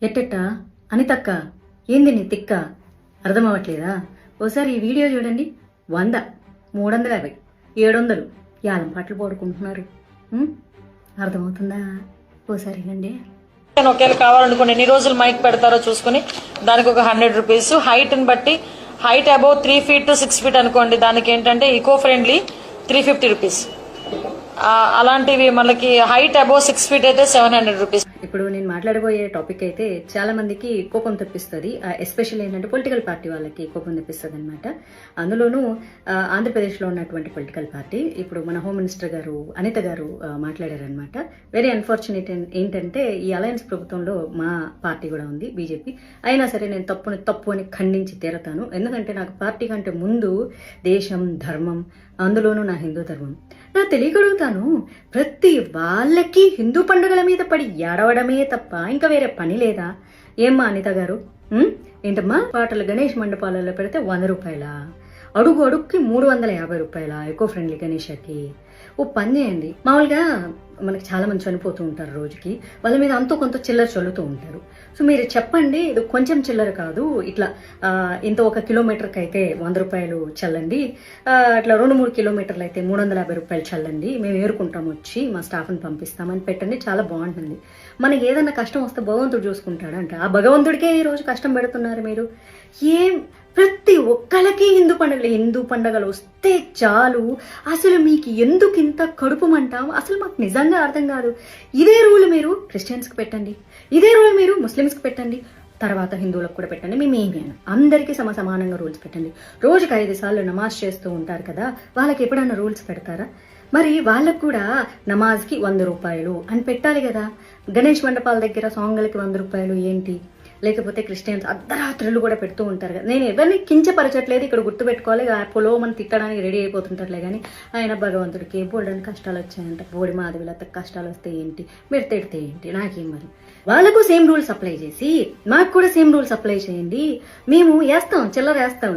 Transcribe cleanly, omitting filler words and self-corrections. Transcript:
ఎట్టెట్టా అనితక్క ఏంది నీ తిక్క అర్థమవట్లేదా? ఓసారి ఈ వీడియో చూడండి. 100, 350, 700 యాలం పాటలు పాడుకుంటున్నారు. అర్థమవుతుందా? ఓసారి వినండి. ఒకవేళ కావాలనుకోండి ఎన్ని రోజులు మైక్ పెడతారో చూసుకుని దానికి ఒక 100 రూపీస్. హైట్ ని బట్టి height above 3 feet to 6 feet అనుకోండి, దానికి ఏంటంటే ఈకో ఫ్రెండ్లీ 350 రూపీస్. అలాంటివి మనకి హైట్ అబౌవ్ 6 feet అయితే 700 రూపీస్. ఇప్పుడు నేను మాట్లాడబోయే టాపిక్ అయితే చాలా మందికి కోపం తెప్పిస్తుంది. ఎస్పెషల్లీ ఏంటంటే పొలిటికల్ పార్టీ వాళ్ళకి కోపం తెప్పిస్తుంది అనమాట. అందులోనూ ఆంధ్రప్రదేశ్లో ఉన్నటువంటి పొలిటికల్ పార్టీ ఇప్పుడు మన హోమ్ మినిస్టర్ గారు అనిత గారు మాట్లాడారనమాట. వెరీ అన్ఫార్చునేట్ ఏంటంటే ఈ అలయన్స్ ప్రభుత్వంలో మా పార్టీ కూడా ఉంది, బీజేపీ. అయినా సరే నేను తప్పు అని ఖండించి తీరతాను. ఎందుకంటే నాకు పార్టీ కంటే ముందు దేశం, ధర్మం, అందులోనూ నా హిందూ ధర్మం. నా తెలియగలుగుతాను, ప్రతి వాళ్ళకి హిందూ పండుగల మీద పడి ఏడవడమే తప్ప ఇంకా వేరే పని లేదా? ఏమ్మా అనిత గారు, ఏంటమ్మా పాటలు గణేష్ మండపాలలో పెడితే 100 రూపాయల, అడుగుకి 350 రూపాయల ఎకో ఫ్రెండ్లీ గణేషకి. ఓ పని చేయండి, మామూలుగా మనకి చాలా మంది చనిపోతూ ఉంటారు రోజుకి, వాళ్ళ మీద అంతో కొంత చిల్లర చల్లుతూ ఉంటారు. సో మీరు చెప్పండి, ఇది కొంచెం చిల్లర కాదు, ఇట్లా ఇంత 1 కిలోమీటర్కి అయితే 100 రూపాయలు చల్లండి, ఇట్లా 2-3 కిలోమీటర్లు అయితే 350 రూపాయలు చల్లండి, మేము ఏరుకుంటాం, వచ్చి మా స్టాఫ్ని పంపిస్తామని పెట్టండి. చాలా బాగుంటుంది. మనకి ఏదైనా కష్టం వస్తే భగవంతుడు చూసుకుంటాడంట. ఆ భగవంతుడికే ఈ రోజు కష్టం పెడుతున్నారు మీరు. ప్రతి ఒక్కళ్ళకి హిందూ పండుగలు వస్తే చాలు, అసలు మీకు ఎందుకు ఇంత కడుపు మంటాం? అసలు మాకు నిజంగా అర్థం కాదు. ఇదే రూల్ మీరు క్రిస్టియన్స్కి పెట్టండి, ఇదే రూల్ మీరు ముస్లిమ్స్కి పెట్టండి, తర్వాత హిందువులకు కూడా పెట్టండి. మేమేమి అందరికీ సమానంగా రూల్స్ పెట్టండి. రోజుకి 5 సార్లు నమాజ్ చేస్తూ ఉంటారు కదా, వాళ్ళకి ఎప్పుడన్నా రూల్స్ పెడతారా? మరి వాళ్ళకు కూడా నమాజ్కి 100 రూపాయలు అని పెట్టాలి కదా. గణేష్ మండపాల దగ్గర సాంగ్లకి 100 రూపాయలు ఏంటి? లేకపోతే క్రిస్టియన్స్ అర్ధరాత్రులు కూడా పెడుతూ ఉంటారు కదా. నేను ఎవరిని కించపరచట్లేదు, ఇక్కడ గుర్తుపెట్టుకోవాలి. పొలో మనం తిట్టడానికి రెడీ అయిపోతుంటారులే కానీ ఆయన భగవంతుడికి బోల్డని కష్టాలు వచ్చాయంట, బోడి మాధవిలత కష్టాలు వస్తే ఏంటి, మీరు తిడితే ఏంటి, నాకేం మరి. వాళ్ళకు సేమ్ రూల్స్ అప్లై చేసి మాకు కూడా సేమ్ రూల్స్ అప్లై చేయండి. మేము వేస్తాం, చిల్లర వేస్తాం.